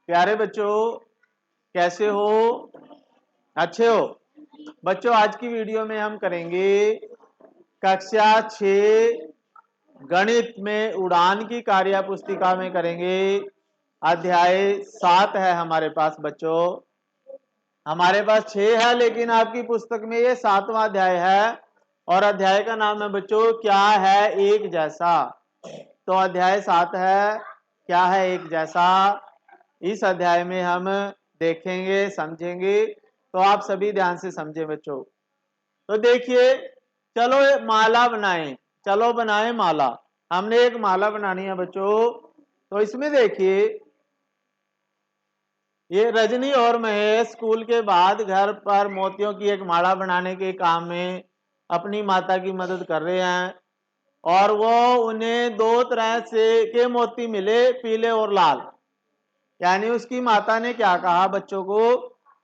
प्यारे बच्चों, कैसे हो? अच्छे हो? बच्चों, आज की वीडियो में हम करेंगे कक्षा 6 गणित में उड़ान की कार्य पुस्तिका में करेंगे। अध्याय 7 है हमारे पास बच्चों। हमारे पास 6 है, लेकिन आपकी पुस्तक में ये 7वां अध्याय है और अध्याय का नाम है बच्चों क्या है एक जैसा। तो अध्याय 7 है क्या है एक जैसा। इस अध्याय में हम देखेंगे, समझेंगे। तो आप सभी ध्यान से समझें बच्चों। तो देखिए, चलो माला बनाएं। चलो बनाएं माला। हमने एक माला बनानी है बच्चों। तो इसमें देखिए, ये रजनी और महेश स्कूल के बाद घर पर मोतियों की एक माला बनाने के काम में अपनी माता की मदद कर रहे हैं। और वो उन्हें 2 तरह से के मोती मिले, पीले और लाल। यानी उसकी माता ने क्या कहा बच्चों को,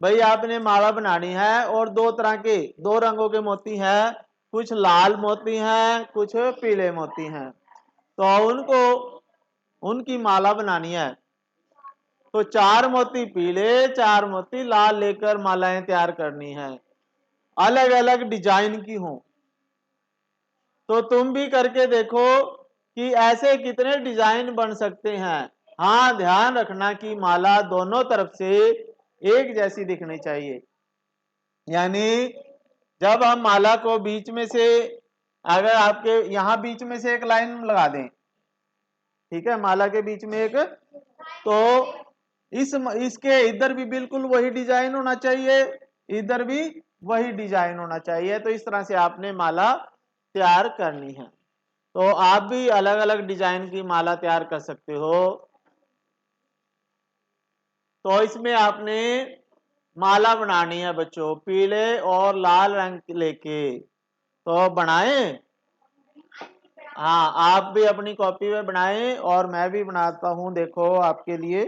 भाई आपने माला बनानी है और 2 तरह के 2 रंगों के मोती हैं, कुछ लाल मोती हैं, कुछ पीले मोती हैं। तो उनको उनकी माला बनानी है। तो 4 मोती पीले, 4 मोती लाल लेकर मालाएं तैयार करनी है, अलग अलग डिजाइन की हो। तो तुम भी करके देखो कि ऐसे कितने डिजाइन बन सकते हैं। हाँ, ध्यान रखना कि माला दोनों तरफ से एक जैसी दिखनी चाहिए। यानी जब हम माला को बीच में से, अगर आपके यहां बीच में से एक लाइन लगा दें, ठीक है, माला के बीच में एक, तो इसके इधर भी बिल्कुल वही डिजाइन होना चाहिए, इधर भी वही डिजाइन होना चाहिए। तो इस तरह से आपने माला तैयार करनी है। तो आप भी अलग अलग डिजाइन की माला तैयार कर सकते हो। तो इसमें आपने माला बनानी है बच्चों, पीले और लाल रंग लेके। तो बनाएं। हाँ, आप भी अपनी कॉपी में बनाएं और मैं भी बनाता हूं, देखो आपके लिए।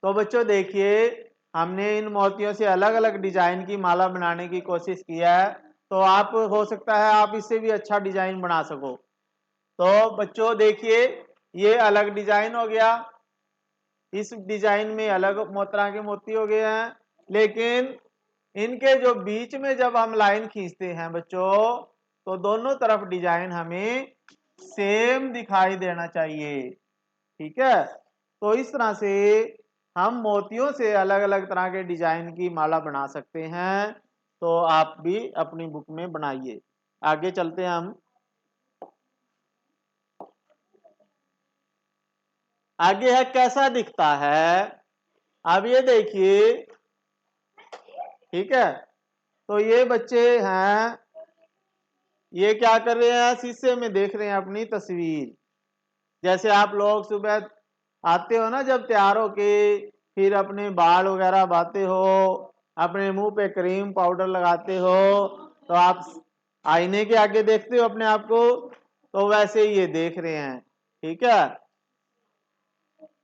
तो बच्चों देखिए, हमने इन मोतियों से अलग अलग डिजाइन की माला बनाने की कोशिश किया है। तो आप, हो सकता है आप इससे भी अच्छा डिजाइन बना सको। तो बच्चों देखिए, ये अलग डिजाइन हो गया, इस डिजाइन में अलग तरह के मोती हो गए हैं। लेकिन इनके जो बीच में जब हम लाइन खींचते हैं बच्चों, तो दोनों तरफ डिजाइन हमें सेम दिखाई देना चाहिए। ठीक है। तो इस तरह से हम मोतियों से अलग अलग तरह के डिजाइन की माला बना सकते हैं। तो आप भी अपनी बुक में बनाइए। आगे चलते हैं हम। आगे है कैसा दिखता है। अब ये देखिए, ठीक है। तो ये बच्चे हैं, ये क्या कर रहे हैं, शीशे में देख रहे हैं अपनी तस्वीर। जैसे आप लोग सुबह आते हो ना, जब तैयार होके, फिर अपने बाल वगैरह बाते हो, अपने मुंह पे क्रीम पाउडर लगाते हो, तो आप आईने के आगे देखते हो अपने आप को। तो वैसे ही ये देख रहे हैं। ठीक है।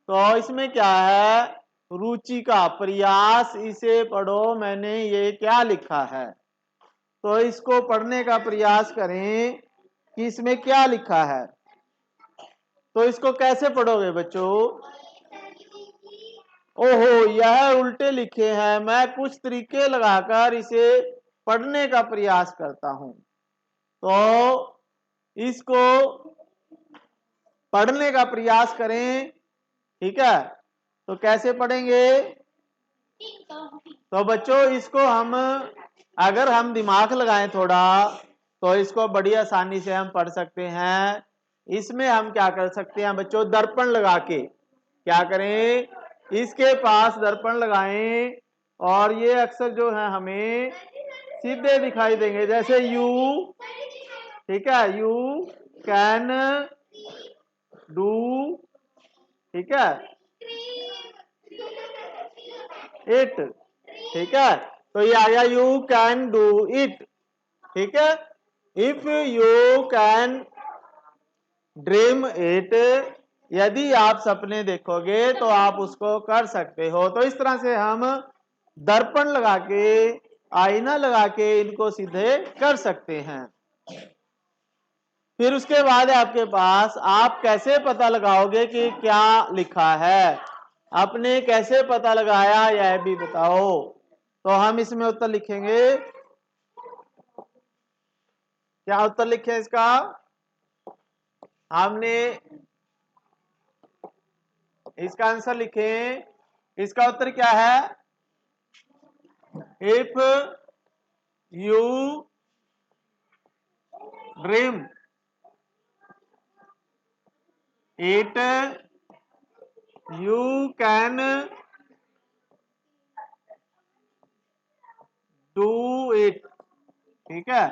तो इसमें क्या है, रुचि का प्रयास, इसे पढ़ो, मैंने ये क्या लिखा है। तो इसको पढ़ने का प्रयास करें कि इसमें क्या लिखा है। तो इसको कैसे पढ़ोगे बच्चों? ओहो, यह उल्टे लिखे हैं, मैं कुछ तरीके लगाकर इसे पढ़ने का प्रयास करता हूं। तो इसको पढ़ने का प्रयास करें। ठीक है। तो कैसे पढ़ेंगे? तो बच्चों इसको हम, अगर हम दिमाग लगाएं थोड़ा, तो इसको बड़ी आसानी से हम पढ़ सकते हैं। इसमें हम क्या कर सकते हैं बच्चों, दर्पण लगा के क्या करें, इसके पास दर्पण लगाएं और ये अक्सर जो है हमें सीधे दिखाई देंगे, जैसे यू, ठीक है, यू कैन डू, ठीक है, इट, ठीक है। तो ये आ गया यू कैन डू इट। ठीक है। If you can dream it, यदि आप सपने देखोगे तो आप उसको कर सकते हो। तो इस तरह से हम दर्पण लगा के, आईना लगा के इनको सीधे कर सकते हैं। फिर उसके बाद आपके पास, आप कैसे पता लगाओगे कि क्या लिखा है। आपने कैसे पता लगाया यह भी बताओ। तो हम इसमें उत्तर लिखेंगे, क्या उत्तर लिखे इसका? हमने इसका आंसर लिखें, इसका उत्तर क्या है? If you dream it you can do it. ठीक है,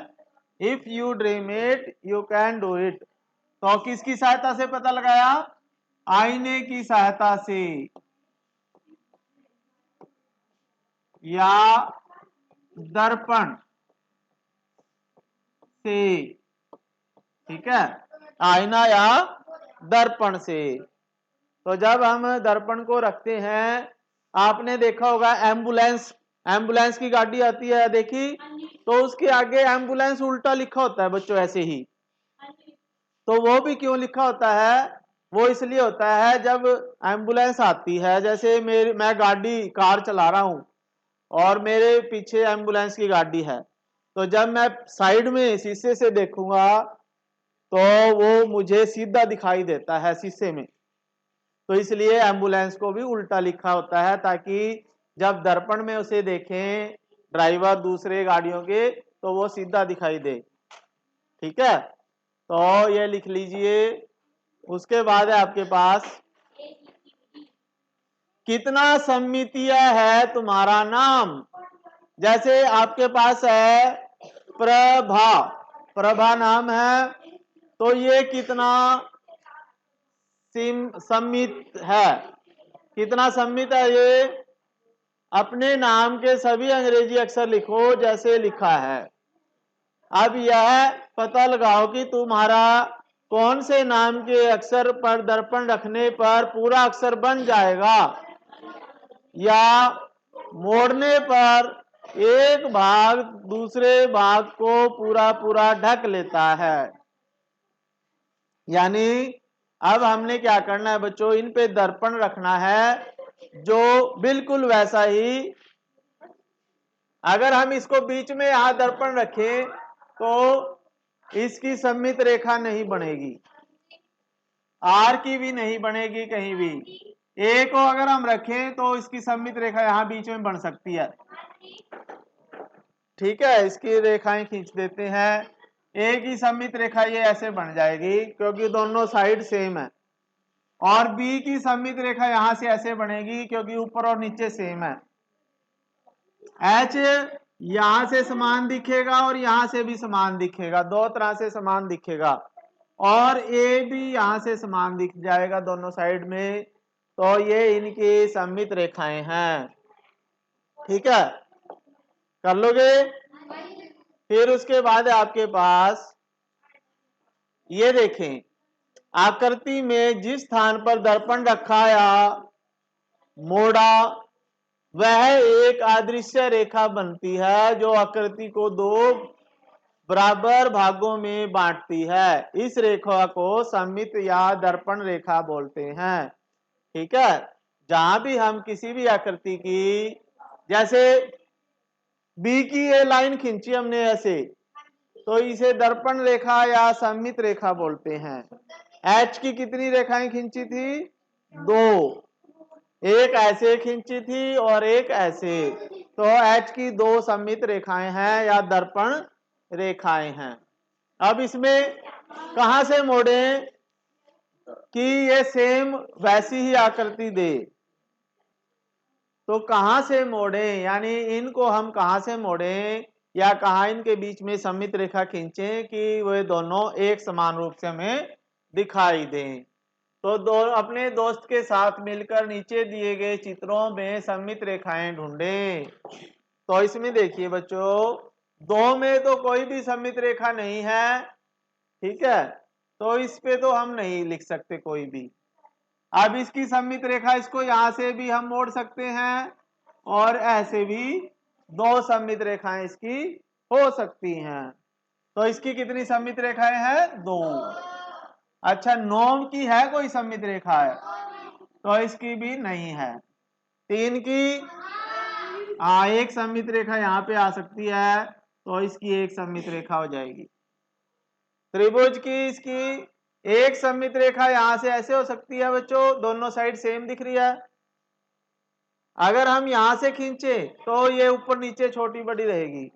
if you dream it you can do it. तो किसकी सहायता से पता लगाया? आईने की सहायता से या दर्पण से। ठीक है, आईना या दर्पण से। तो जब हम दर्पण को रखते हैं, आपने देखा होगा एम्बुलेंस, एम्बुलेंस की गाड़ी आती है देखी, तो उसके आगे एम्बुलेंस उल्टा लिखा होता है बच्चों, ऐसे ही। तो वो भी क्यों लिखा होता है? वो इसलिए होता है जब एम्बुलेंस आती है, जैसे मैं गाड़ी कार चला रहा हूं और मेरे पीछे एम्बुलेंस की गाड़ी है, तो जब मैं साइड में शीशे से देखूंगा तो वो मुझे सीधा दिखाई देता है शीशे में। तो इसलिए एम्बुलेंस को भी उल्टा लिखा होता है, ताकि जब दर्पण में उसे देखें ड्राइवर दूसरे गाड़ियों के, तो वो सीधा दिखाई दे। ठीक है, तो ये लिख लीजिए। उसके बाद है आपके पास, कितना सम्मितीय है तुम्हारा नाम। जैसे आपके पास है प्रभा, प्रभा नाम है, तो ये कितना सम्मित है? कितना सम्मित है ये? अपने नाम के सभी अंग्रेजी अक्षर लिखो जैसे लिखा है। अब यह पता लगाओ कि तुम्हारा कौन से नाम के अक्षर पर दर्पण रखने पर पूरा अक्षर बन जाएगा, या मोड़ने पर एक भाग दूसरे भाग को पूरा पूरा ढक लेता है। यानी अब हमने क्या करना है बच्चों, इन पे दर्पण रखना है जो बिल्कुल वैसा ही। अगर हम इसको बीच में यहां दर्पण रखें तो इसकी सममित रेखा नहीं बनेगी, आर की भी नहीं बनेगी कहीं भी। ए को अगर हम रखें तो इसकी सममित रेखा यहां बीच में बन सकती है। ठीक है, इसकी रेखाएं खींच देते हैं। ए की सममित रेखा ये ऐसे बन जाएगी क्योंकि दोनों साइड सेम है, और बी की सममित रेखा यहां से ऐसे बनेगी क्योंकि ऊपर और नीचे सेम है। एच यहां से समान दिखेगा और यहां से भी समान दिखेगा, दो तरह से समान दिखेगा, और ए भी यहां से समान दिख जाएगा दोनों साइड में। तो ये इनकी सममित रेखाएं हैं। ठीक है, कर लोगे? फिर उसके बाद आपके पास ये देखें, आकृति में जिस स्थान पर दर्पण रखा या मोड़ा वह एक अदृश्य रेखा बनती है जो आकृति को दो बराबर भागों में बांटती है। इस रेखा को सममित या दर्पण रेखा बोलते हैं। ठीक है, जहां भी हम किसी भी आकृति की, जैसे बी की ये लाइन खींची हमने ऐसे, तो इसे दर्पण रेखा या सममित रेखा बोलते हैं। एच की कितनी रेखाएं खींची थी? दो, एक ऐसे खींची थी और एक ऐसे। तो एच की दो सममित रेखाएं हैं या दर्पण रेखाएं हैं। अब इसमें कहां से मोड़े कि ये सेम वैसी ही आकृति दे? तो कहां से मोड़े, यानी इनको हम कहां से मोड़े या कहां इनके बीच में सममित रेखा खींचे कि वे दोनों एक समान रूप से हमें दिखाई दें। तो अपने दोस्त के साथ मिलकर नीचे दिए गए चित्रों में सममित रेखाएं ढूंढें। तो इसमें देखिए बच्चों, दो में तो कोई भी सममित रेखा नहीं है। ठीक है, तो इस पे तो हम नहीं लिख सकते कोई भी। अब इसकी सममित रेखा, इसको यहां से भी हम मोड़ सकते हैं और ऐसे भी दो सममित रेखाएं इसकी हो सकती हैं। तो इसकी कितनी सममित रेखाएं हैं? दो। अच्छा, नौ की है कोई सममित रेखा? है तो इसकी भी नहीं है। 3 की एक सममित रेखा यहाँ पे आ सकती है, तो इसकी एक सममित रेखा हो जाएगी। त्रिभुज की इसकी एक सममित रेखा यहां से ऐसे हो सकती है बच्चों, दोनों साइड सेम दिख रही है। अगर हम यहां से खींचे तो ये ऊपर नीचे छोटी बड़ी रहेगी।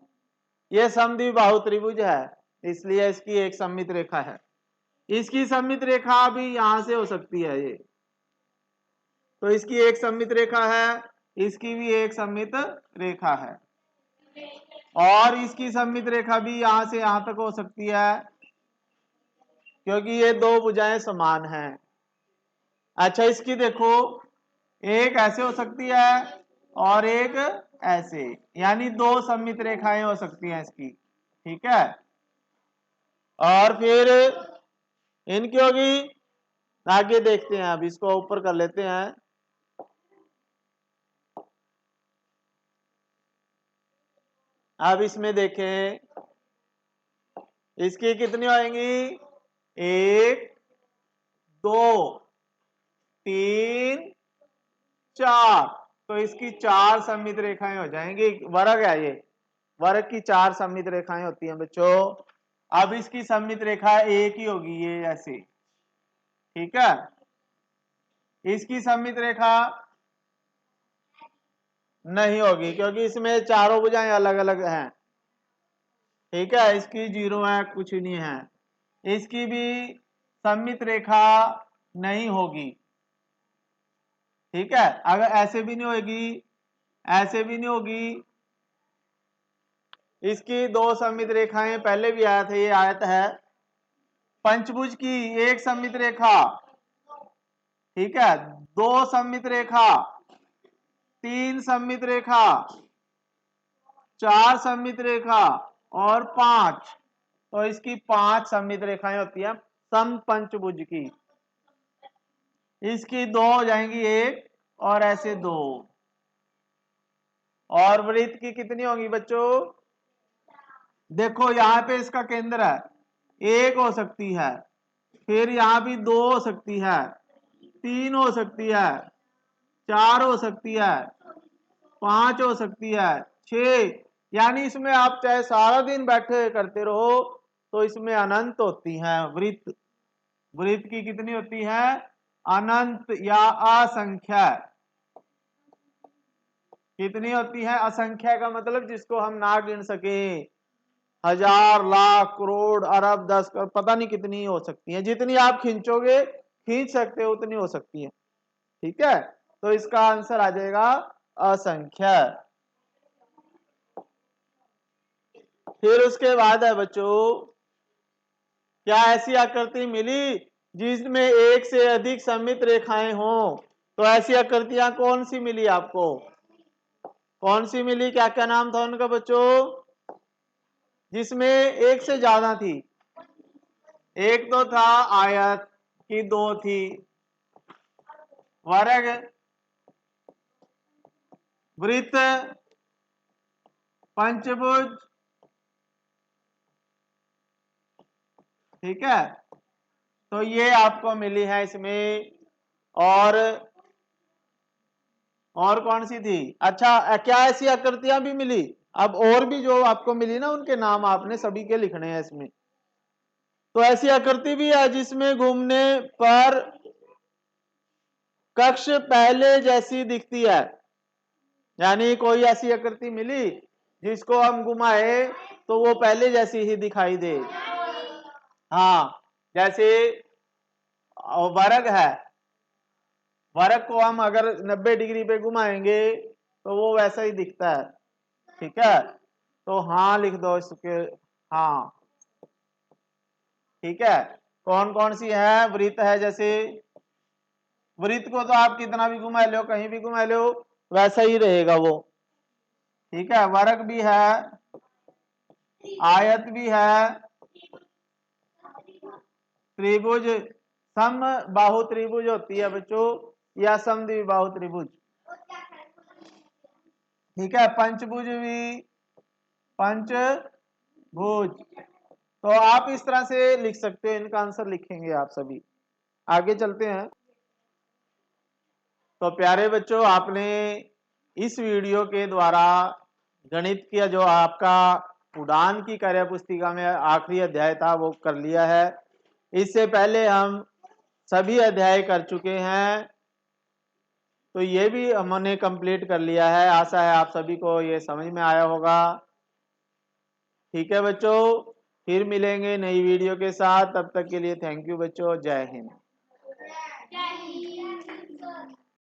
ये समद्विबाहु त्रिभुज है, इसलिए इसकी एक सममित रेखा है। इसकी सममित रेखा भी यहां से हो सकती है ये, तो इसकी एक सममित रेखा है, इसकी भी एक सममित रेखा है, और इसकी सममित रेखा भी यहां से यहां तक हो सकती है, क्योंकि ये दो भुजाएं समान हैं। अच्छा, इसकी देखो, एक ऐसे हो सकती है और एक ऐसे, यानी दो सममित रेखाएं हो सकती हैं इसकी, ठीक है। और फिर इनकी होगी, आगे देखते हैं, अब इसको ऊपर कर लेते हैं। अब इसमें देखें, इसकी कितनी होंगी, 1 2 3 4, तो इसकी 4 सममित रेखाएं हो जाएंगी। वर्ग है ये, वर्ग की 4 सममित रेखाएं होती हैं बच्चों। अब इसकी सममित रेखा एक ही होगी, ये ऐसे, ठीक है। इसकी सममित रेखा नहीं होगी, क्योंकि इसमें चारों भुजाएं अलग अलग हैं, ठीक है। इसकी 0 है, कुछ नहीं है। इसकी भी सममित रेखा नहीं होगी, ठीक है। अगर ऐसे भी नहीं होगी, ऐसे भी नहीं होगी। इसकी दो सममित रेखाएं पहले भी आया था, ये आयत है। पंचभुज की एक सममित रेखा, ठीक है, दो सममित रेखा, 3 सममित रेखा, 4 सममित रेखा और 5, तो इसकी 5 सममित रेखाएं होती हैं समपंचभुज की। इसकी 2 हो जाएंगी, एक और ऐसे 2। और वृत्त की कितनी होंगी बच्चों, देखो यहां पे इसका केंद्र है, एक हो सकती है, फिर यहां भी 2 हो सकती है, 3 हो सकती है, 4 हो सकती है, 5 हो सकती है, 6, यानी इसमें आप चाहे सारा दिन बैठे करते रहो तो इसमें अनंत होती हैं वृत्त। वृत्त की कितनी होती है, अनंत या असंख्य। कितनी होती है, असंख्य का मतलब जिसको हम ना गिन सके, 1000 लाख करोड़ अरब 10 करोड़, पता नहीं कितनी हो सकती है, जितनी आप खींचोगे खींच सकते हो उतनी हो सकती है, ठीक है। तो इसका आंसर आ जाएगा असंख्य। फिर उसके बाद है बच्चों, क्या ऐसी आकृति मिली जिसमें एक से अधिक सममित रेखाएं हों, तो ऐसी आकृतियां कौन सी मिली आपको, कौन सी मिली, क्या क्या नाम था उनका बच्चों, जिसमें एक से ज्यादा थी। एक तो था आयत की, 2 थी वर्ग, वृत्त, पंचभुज, ठीक है। तो ये आपको मिली है इसमें। और कौन सी थी, अच्छा क्या ऐसी आकृतियां भी मिली, अब और भी जो आपको मिली ना उनके नाम आपने सभी के लिखने हैं इसमें। तो ऐसी आकृति भी है जिसमें घूमने पर कक्ष पहले जैसी दिखती है, यानी कोई ऐसी आकृति मिली जिसको हम घुमाए तो वो पहले जैसी ही दिखाई दे। हाँ, जैसे वर्ग है, वर्ग को हम अगर 90 डिग्री पे घुमाएंगे तो वो वैसा ही दिखता है, ठीक है। तो हाँ लिख दो इसके, हाँ, ठीक है। कौन कौन सी है, वृत्त है, जैसे वृत्त को तो आप कितना भी घुमा लो, कहीं भी घुमा लो वैसा ही रहेगा वो, ठीक है। वर्ग भी है, आयत भी है, त्रिभुज, सम बाहु त्रिभुज होती है बच्चों, या समद्विबाहु त्रिभुज, ठीक है। पंचभुज भी, पंचभुज, तो आप इस तरह से लिख सकते हो, इनका आंसर लिखेंगे आप सभी। आगे चलते हैं। तो प्यारे बच्चों, आपने इस वीडियो के द्वारा गणित का जो आपका उड़ान की कार्य पुस्तिका में आखिरी अध्याय था वो कर लिया है। इससे पहले हम सभी अध्याय कर चुके हैं, तो ये भी हमने कंप्लीट कर लिया है। आशा है आप सभी को ये समझ में आया होगा। ठीक है बच्चों, फिर मिलेंगे नई वीडियो के साथ। तब तक के लिए थैंक यू बच्चों, जय हिंद।